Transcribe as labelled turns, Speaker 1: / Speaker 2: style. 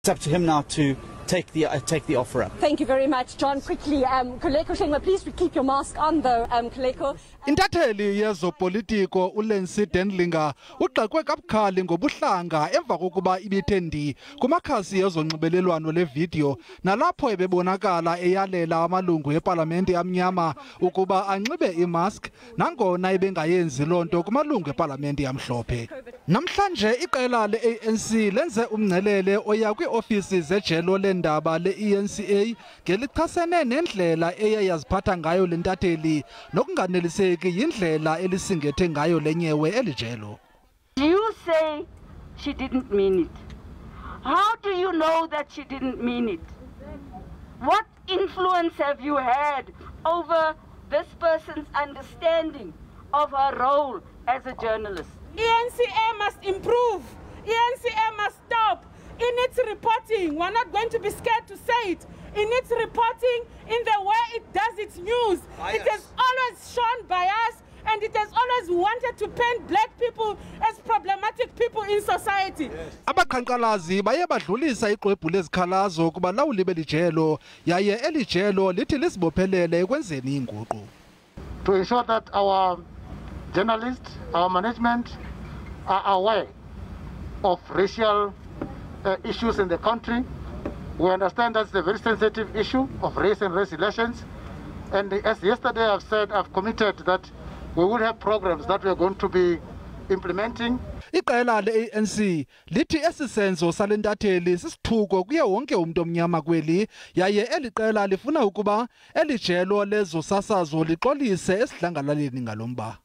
Speaker 1: It's up to him now to take the offer up.
Speaker 2: Thank you very much, John. Quickly, Koleko Shengwa, please keep your mask on though, Koleko.
Speaker 3: Iintatheli yezopolitiko uLency Dendlinga ugxekwe kabukhali ngobuhlanga emva kokuba ibithe ndi kumakhasi yezonxibelelwano levidiyo nalapho ebebonakala eyalela amalungu epalamente amnyama ukuba anxibe imask nangona ebengayenzi loo nto kumalungu epalamente amhlophe. Namhlanje iqela leANC lenze umngcelele oya kwiiOfisi zejelo leendaba leENCA ngelichasene nendlela eyayaziphatha ngayo le ntatheli nokunganeliseki yindlela elisingethe ngayo lenyewe elijelo.
Speaker 4: You say she didn't mean it. How do you know that she didn't mean it? What influence have you had over this person's understanding of her role as a journalist?
Speaker 5: ENCA must improve. ENCA must stop. In its reporting, we're not going to be scared to say it. In its reporting, in the way it does its news, it has always shown bias and it has always wanted to paint black people as problematic people in society.
Speaker 3: Abaqhankqalazi baye badlulisa ixwebhu lezikhalazo kubalawuli belijelo yaye elijelo lithi lisibophelele ekwenzeni inguqu.
Speaker 6: To ensure that our journalists, our management are aware of racial issues in the country. We understand that's a very sensitive issue of race and race relations. And as yesterday I've said, I've committed that we will have programs that we are going to be implementing.
Speaker 3: Iqela leANC lithi esisenzo salentatheli sisithuko kuye wonke umuntu omnyama kweli yaye eliqela lifuna ukuba elijelo lezosasazo lixolise esidlangalaleni ngalomba.